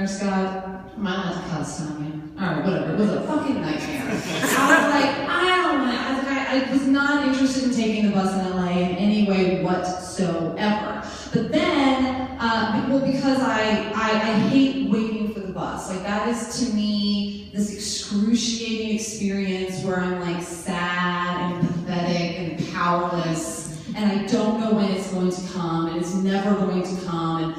Scott? Am I allowed to cuss, Tommy? Alright, whatever. It was a fucking nightmare. I was like, I don't want to. I was not interested in taking the bus in LA in any way whatsoever. But then, because I hate waiting for the bus. Like, that is to me this excruciating experience where I'm like sad and pathetic and powerless, and I don't know when it's going to come, and it's never going to come.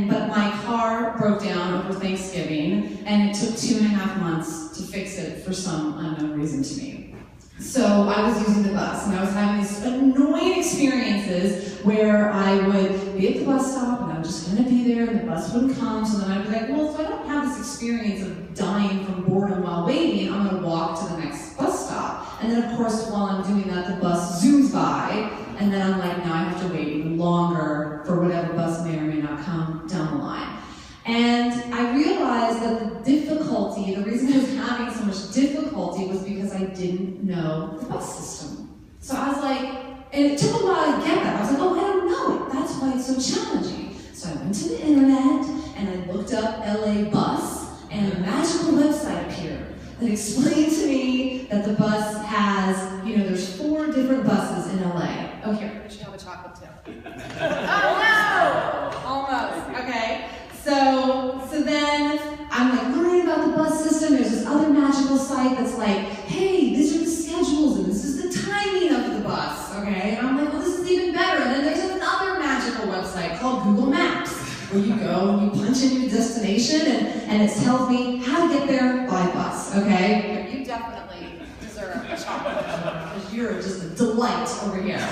But my car broke down over Thanksgiving, and it took 2.5 months to fix it for some unknown reason to me. So I was using the bus, and I was having these annoying experiences where I would be at the bus stop, and I was just going to be there, and the bus wouldn't come, so then I'd be like, well, if I don't have this experience of dying from boredom while waiting, I'm going to walk to the next bus stop. And then, of course, while I'm doing that, the bus zooms by, and then I'm like, now I have to wait even longer for whatever bus may or may not come down the line. And I realized that the reason I was having so much difficulty was because I didn't know the bus system. So I was like, and it took a while to get that. I was like, oh, I don't know it. That's why it's so challenging. So I went to the internet, and I looked up LA bus, and a magical website appeared that explained to me that the bus has, there's 4 different buses in LA. Oh, here, we should have a chocolate too. Oh, no! Almost, okay. So then I'm like learning about the bus system. There's this other magical site that's like, hey, these are the schedules, and this is the timing of the bus, okay? And I'm like, well, this is even better. And then there's another magical website called Google Maps, where you go and you punch in your destination, and it tells me how to get there by bus, okay? You definitely deserve a chocolate, because you're just a delight over here.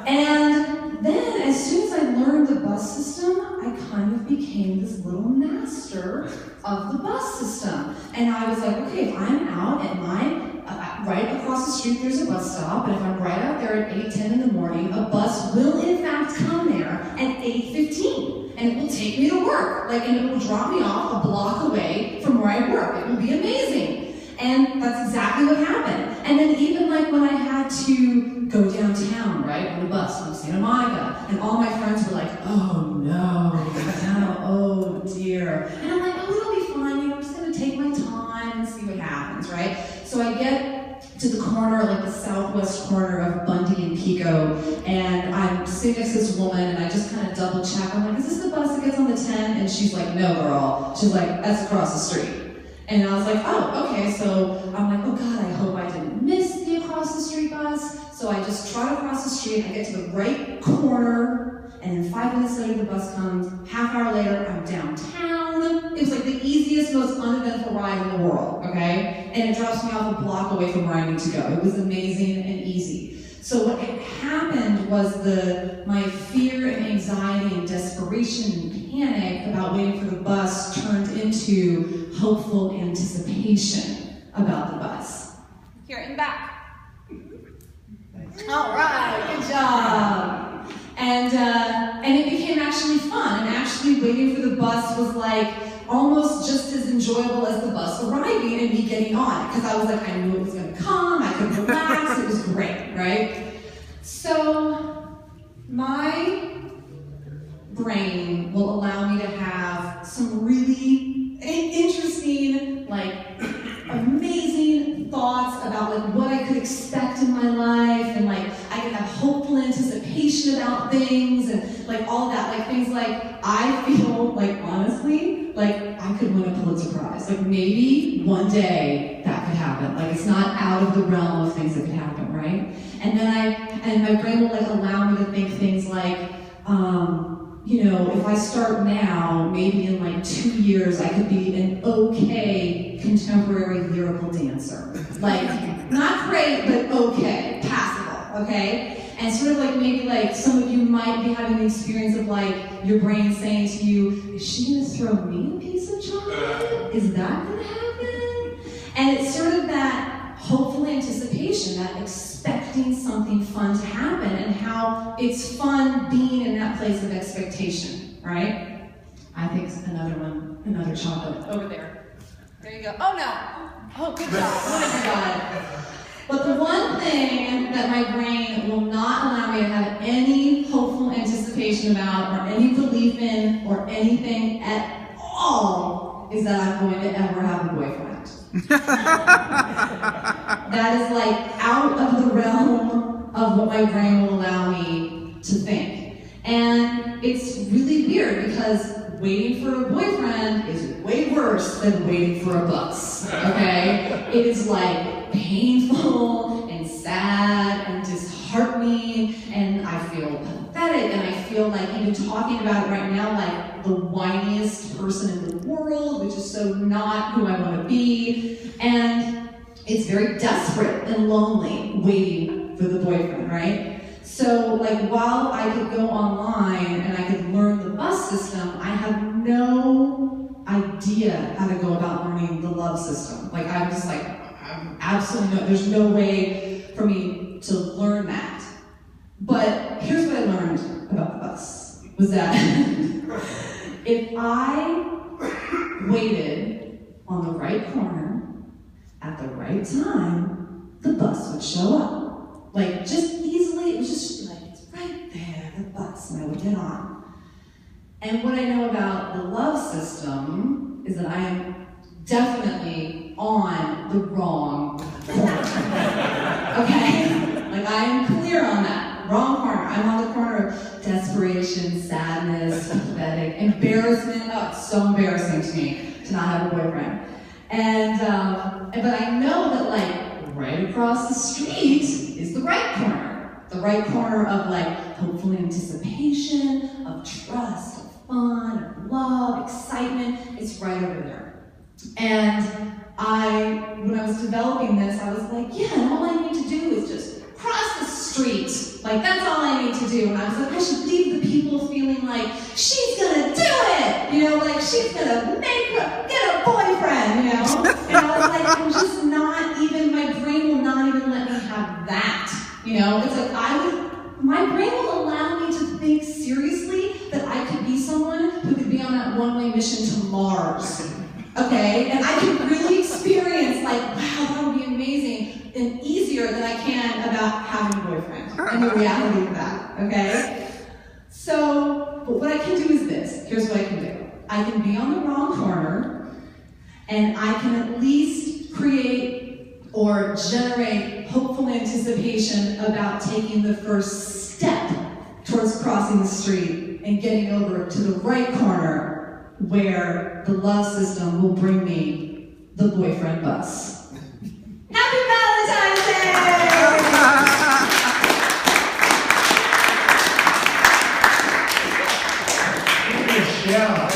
And then, as soon as I learned the bus system, I kind of became this little master of the bus system. And I was like, okay, if I'm out at right across the street there's a bus stop, and if I'm right out there at 8:10 in the morning, a bus will in fact come there at 8:15. And it will take me to work, and it will drop me off a block away from where I work. It will be amazing. And that's exactly what happened. And then even when I had to go downtown, right, on the bus from Santa Monica, and all my friends were like, oh no, oh dear. And I'm like, oh, it'll be fine, I'm just gonna take my time and see what happens, right? So I get to the corner, the southwest corner of Bundy and Pico, and I'm sitting next to this woman, and I just kind of double check. I'm like, is this the bus that gets on the 10? And she's like, no, girl. She's like, that's across the street. And I was like, oh, okay. So I'm like, oh God, I hope I didn't miss the across the street bus. So I just trot across the street, I get to the right corner, and then 5 minutes later the bus comes. Half hour later, I'm downtown. It was the easiest, most uneventful ride in the world, okay? And it drops me off a block away from where I need to go. It was amazing and easy. So what had happened was my fear and anxiety and desperation and panic about waiting for the bus turned into hopeful anticipation about the bus. Here, in the back. All right, good job. And it became actually fun, and actually waiting for the bus was almost just as enjoyable as the bus arriving and me getting on, because I was I knew it was going to come, I could relax, it was great, right? So my brain will allow me to have some really interesting, amazing thoughts about what I could expect in my life, and I could have hopeful anticipation about things, and all that, things I feel honestly I could win a Pulitzer Prize. Maybe one day that could happen. It's not out of the realm of things that could happen, right? And then my brain will allow me to think things if I start now, maybe in 2 years, I could be an okay contemporary lyrical dancer. Not great, but okay, passable, okay? And sort of maybe some of you might be having the experience of your brain saying to you, is she gonna throw me a piece of chocolate? Is that gonna happen? And it's sort of that hopeful anticipation, that expecting something fun to happen, and how it's fun being in that place of expectation, right? I think another chocolate over there. There you go. Oh no! Oh, good job. What have you got? But the one thing that my brain will not allow me to have any hopeful anticipation about, or any belief in, or anything at all all is that I'm going to ever have a boyfriend. That is like out of the realm of what my brain will allow me to think. And it's really weird because waiting for a boyfriend is way worse than waiting for a bus, okay? It is like painful and sad and disheartening, and I feel pathetic, and I feel like even talking about it right now, like the whiniest person in the world, which is so not who I want to be. And it's very desperate and lonely waiting for the boyfriend, right? So like while I could go online and I could learn the bus system, I have no idea how to go about learning the love system. Like I'm just like, I'm absolutely there's no way for me to learn that. But here's what I learned about the bus, was that if I waited on the right corner at the right time, the bus would show up. Like just easily, it was just like, it's right there, the bus, and I would get on. And what I know about the love system is that I am definitely on the wrong corner. Okay? Like I am clear on that. Wrong corner. I'm on the corner of desperation, sadness, pathetic, embarrassment. Oh, it's so embarrassing to me to not have a boyfriend. And but I know that like right across the street is the right corner. The right corner of like hopeful anticipation, of trust, of fun, of love, excitement. It's right over there. And when I was developing this, I was like, yeah, and all I need to do is just cross the street. Like, that's all I need to do. And I was like, I should leave the people feeling like, she's gonna do it! You know, like, she's gonna get a boyfriend, you know? And I was like, I'm just not even, my brain will not even let me have that. You know, it's like, my brain will allow me to think seriously that I could be someone who could be on that one-way mission to Mars. Okay, and I can really experience like, wow, that would be amazing and easier than I can about having a boyfriend and the reality of that, okay? So, but what I can do is this. Here's what I can do. I can be on the wrong corner, and I can at least create or generate hopeful anticipation about taking the first step towards crossing the street and getting over to the right corner where the love system will bring me the boyfriend bus. Happy Valentine's Day! Michelle.